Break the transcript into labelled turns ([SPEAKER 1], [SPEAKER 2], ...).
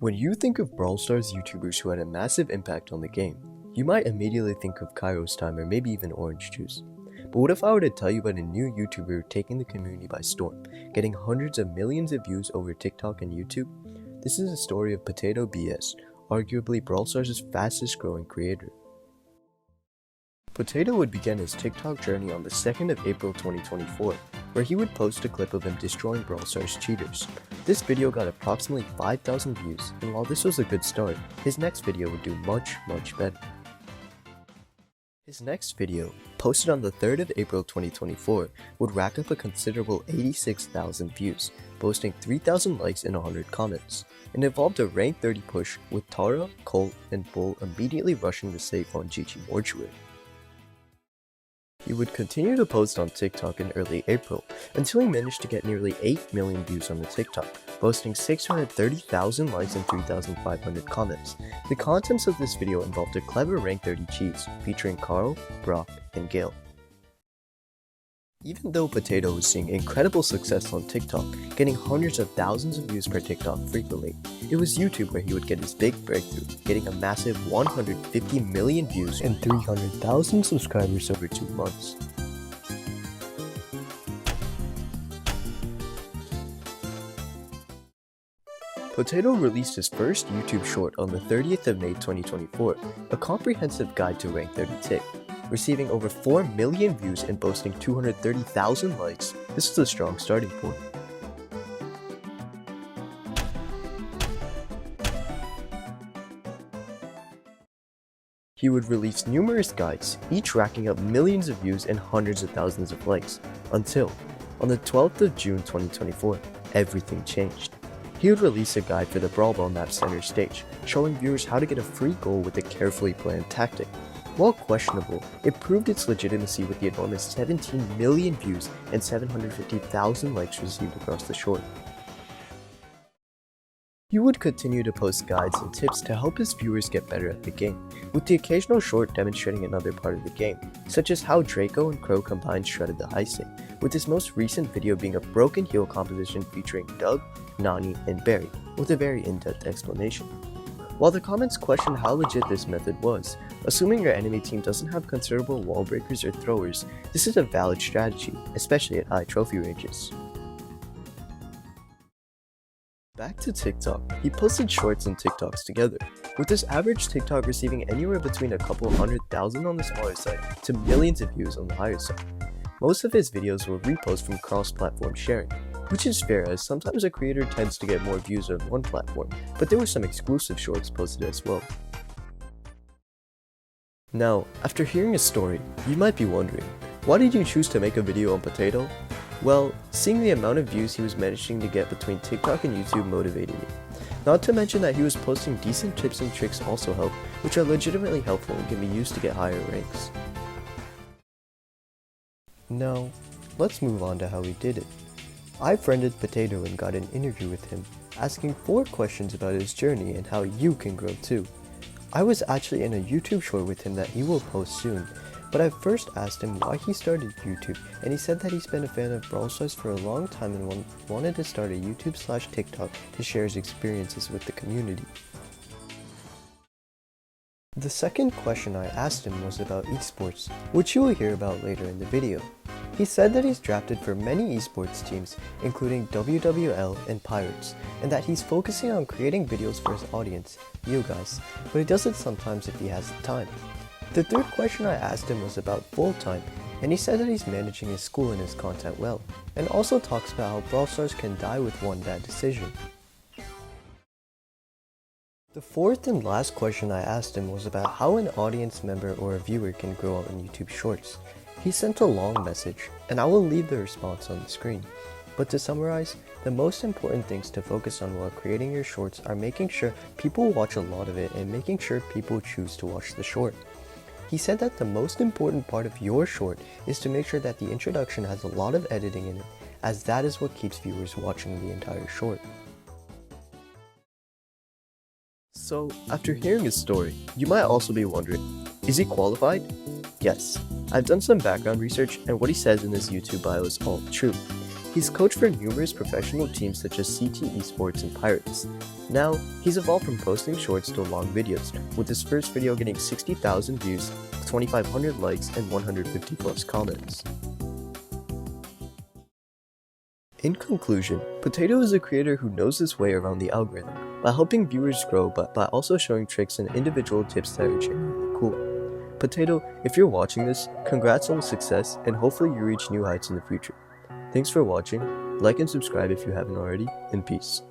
[SPEAKER 1] When you think of Brawl Stars YouTubers who had a massive impact on the game, you might immediately think of Kairos Time or maybe even Orange Juice. But what if I were to tell you about a new YouTuber taking the community by storm, getting hundreds of millions of views over TikTok and YouTube? This is the story of Potato BS, arguably Brawl Stars' fastest growing creator. Potato would begin his TikTok journey on the 2nd of April 2024, where he would post a clip of him destroying Brawl Stars cheaters. This video got approximately 5,000 views, and while this was a good start, his next video would do much better. His next video, posted on the 3rd of April 2024, would rack up a considerable 86,000 views, boasting 3,000 likes and 100 comments, and involved a rank 30 push with Tara, Colt, and Bull immediately rushing the safe on GG Mortuary. He would continue to post on TikTok in early April, until he managed to get nearly 8 million views on the TikTok, boasting 630,000 likes and 3,500 comments. The contents of this video involved a clever rank 30 cheese, featuring Carl, Brock, and Gale. Even though Potato was seeing incredible success on TikTok, getting hundreds of thousands of views per TikTok frequently, it was YouTube where he would get his big breakthrough, getting a massive 150 million views and 300,000 subscribers over 2 months. Potato released his first YouTube short on the 30th of May 2024, a comprehensive guide to rank 30 tick. Receiving over 4 million views and boasting 230,000 likes, this is a strong starting point. He would release numerous guides, each racking up millions of views and hundreds of thousands of likes, until, on the 12th of June 2024, everything changed. He would release a guide for the Brawl Ball map center stage, showing viewers how to get a free goal with a carefully planned tactic. While questionable, it proved its legitimacy with the enormous 17 million views and 750,000 likes received across the short. He would continue to post guides and tips to help his viewers get better at the game, with the occasional short demonstrating another part of the game, such as how Draco and Crow combined shredded the icing, with his most recent video being a broken heel composition featuring Doug, Nani, and Barry, with a very in-depth explanation. While the comments question how legit this method was, assuming your enemy team doesn't have considerable wall breakers or throwers, this is a valid strategy, especially at high trophy ranges. Back to TikTok, he posted shorts and TikToks together, with his average TikTok receiving anywhere between a couple 100,000 on the smaller side to millions of views on the higher side. Most of his videos were reposts from cross-platform sharing, which is fair as sometimes a creator tends to get more views on one platform, but there were some exclusive shorts posted as well. Now, after hearing his story, you might be wondering, why did you choose to make a video on Potato? Well, seeing the amount of views he was managing to get between TikTok and YouTube motivated me. Not to mention that he was posting decent tips and tricks also help, which are legitimately helpful and can be used to get higher ranks. Now, let's move on to how he did it. I friended Potato and got an interview with him, asking 4 questions about his journey and how you can grow too. I was actually in a YouTube short with him that he will post soon, but I first asked him why he started YouTube, and he said that he's been a fan of Brawl Stars for a long time and wanted to start a YouTube/TikTok to share his experiences with the community. The second question I asked him was about esports, which you will hear about later in the video. He said that he's drafted for many esports teams, including WWL and Pirates, and that he's focusing on creating videos for his audience, you guys, but he does it sometimes if he has the time. The third question I asked him was about full-time, and he said that he's managing his school and his content well, and also talks about how Brawl Stars can die with one bad decision. The fourth and last question I asked him was about how an audience member or a viewer can grow on YouTube Shorts. He sent a long message, and I will leave the response on the screen. But to summarize, the most important things to focus on while creating your shorts are making sure people watch a lot of it and making sure people choose to watch the short. He said that the most important part of your short is to make sure that the introduction has a lot of editing in it, as that is what keeps viewers watching the entire short. So, after hearing his story, you might also be wondering, is he qualified? Yes. I've done some background research, and what he says in his YouTube bio is all true. He's coached for numerous professional teams such as CT Esports and Pirates. Now, he's evolved from posting shorts to long videos, with his first video getting 60,000 views, 2,500 likes, and 150 plus comments. In conclusion, Potato is a creator who knows his way around the algorithm by helping viewers grow but by also showing tricks and individual tips that are genuinely cool. Potato, if you're watching this, congrats on the success and hopefully you reach new heights in the future. Thanks for watching, like and subscribe if you haven't already, and peace.